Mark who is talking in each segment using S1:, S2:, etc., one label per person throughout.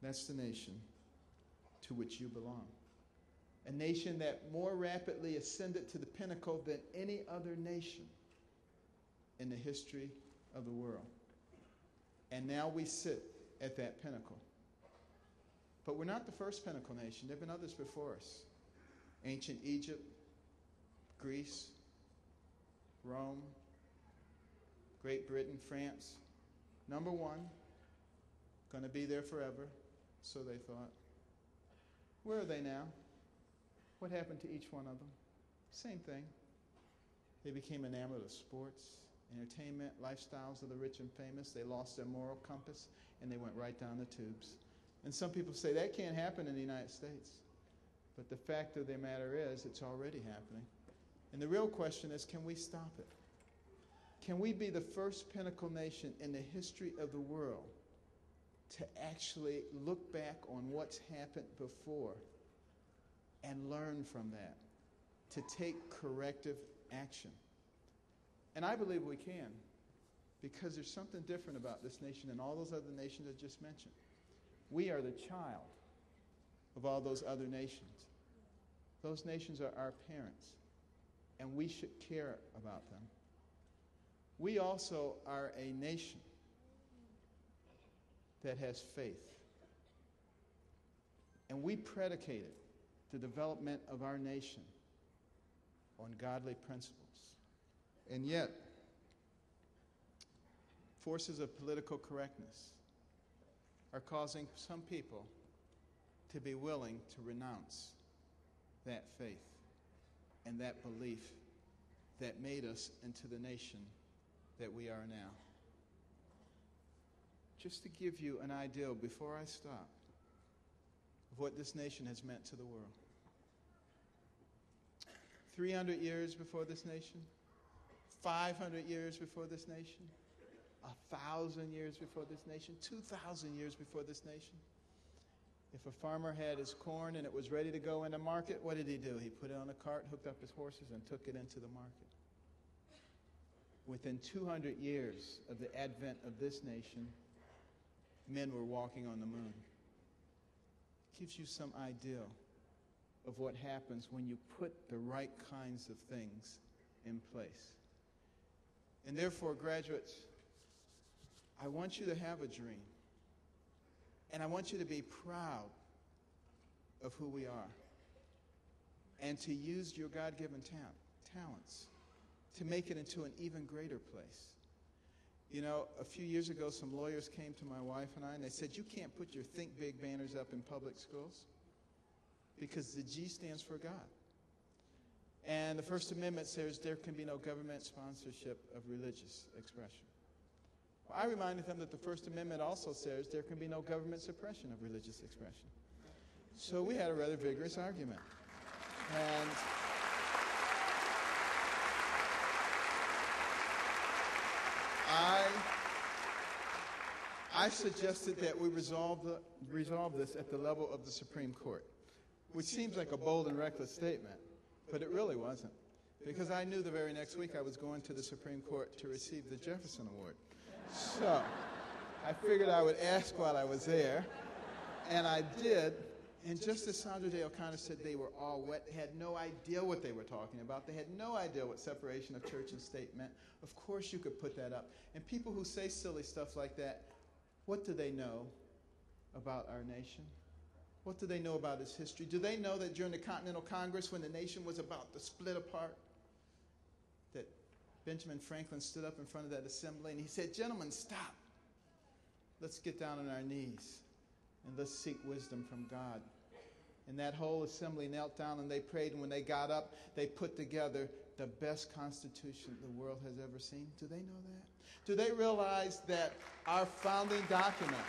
S1: That's the nation to which you belong. A nation that more rapidly ascended to the pinnacle than any other nation in the history of the world. And now we sit at that pinnacle. But we're not the first pinnacle nation. There have been others before us. Ancient Egypt, Greece, Rome, Great Britain, France. Number one, going to be there forever, so they thought. Where are they now? What happened to each one of them? Same thing. They became enamored of sports, entertainment, lifestyles of the rich and famous. They lost their moral compass, and they went right down the tubes. And some people say that can't happen in the United States. But the fact of the matter is, it's already happening. And the real question is, can we stop it? Can we be the first pinnacle nation in the history of the world to actually look back on what's happened before and learn from that, to take corrective action? And I believe we can, because there's something different about this nation than all those other nations I just mentioned. We are the child of all those other nations. Those nations are our parents, and we should care about them. We also are a nation that has faith. And we predicated the development of our nation on godly principles. And yet, forces of political correctness are causing some people to be willing to renounce that faith and that belief that made us into the nation that we are now. Just to give you an idea before I stop of what this nation has meant to the world. 300 years before this nation, 500 years before this nation, 1,000 years before this nation, 2,000 years before this nation. If a farmer had his corn and it was ready to go in the market, what did he do? He put it on a cart, hooked up his horses, and took it into the market. Within 200 years of the advent of this nation, men were walking on the moon. It gives you some idea of what happens when you put the right kinds of things in place. And therefore, graduates, I want you to have a dream. And I want you to be proud of who we are. And to use your God-given talents to make it into an even greater place. You know, a few years ago, some lawyers came to my wife and I, and they said, you can't put your Think Big banners up in public schools because the G stands for God. And the First Amendment says there can be no government sponsorship of religious expression. Well, I reminded them that the First Amendment also says there can be no government suppression of religious expression. So we had a rather vigorous argument. And I suggested that we resolve this at the level of the Supreme Court, which seems like a bold and reckless statement, but it really wasn't, because I knew the very next week I was going to the Supreme Court to receive the Jefferson Award. So I figured I would ask while I was there, and I did. And just as Sandra Day O'Connor said, they were all wet. They had no idea what they were talking about. They had no idea what separation of church and state meant. Of course you could put that up. And people who say silly stuff like that, what do they know about our nation? What do they know about its history? Do they know that during the Continental Congress, when the nation was about to split apart, that Benjamin Franklin stood up in front of that assembly and he said, gentlemen, stop. Let's get down on our knees and let's seek wisdom from God. And that whole assembly knelt down and they prayed, and when they got up, they put together the best constitution the world has ever seen. Do they know that? Do they realize that our founding document,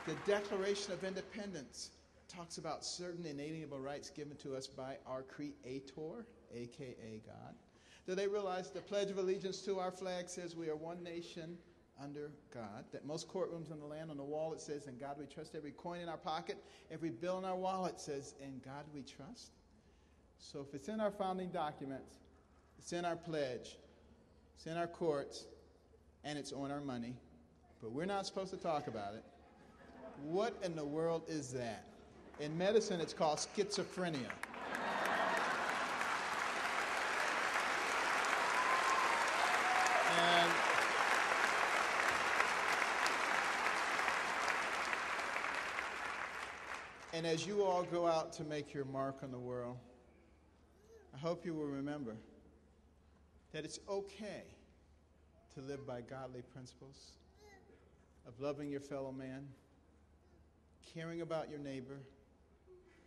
S1: the Declaration of Independence, talks about certain inalienable rights given to us by our Creator, a.k.a. God? Do they realize the Pledge of Allegiance to our flag says we are one nation under God? That most courtrooms in the land, on the wall, it says, in God we trust. Every coin in our pocket, every bill in our wallet says, in God we trust. So if it's in our founding documents, it's in our pledge, it's in our courts, and it's on our money, but we're not supposed to talk about it. What in the world is that? In medicine, it's called schizophrenia. And as you all go out to make your mark on the world, I hope you will remember that it's okay to live by godly principles of loving your fellow man, caring about your neighbor,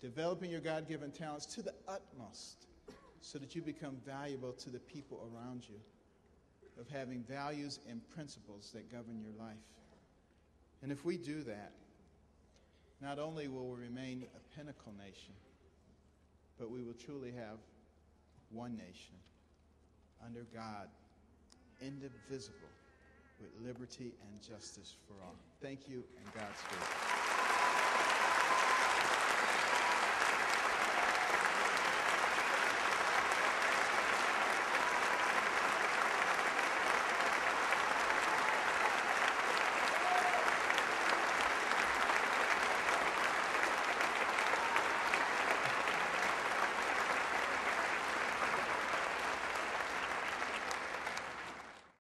S1: developing your God-given talents to the utmost so that you become valuable to the people around you, of having values and principles that govern your life. And if we do that, not only will we remain a pinnacle nation, but we will truly have one nation under God, indivisible, with liberty and justice for all. Thank you, and Godspeed.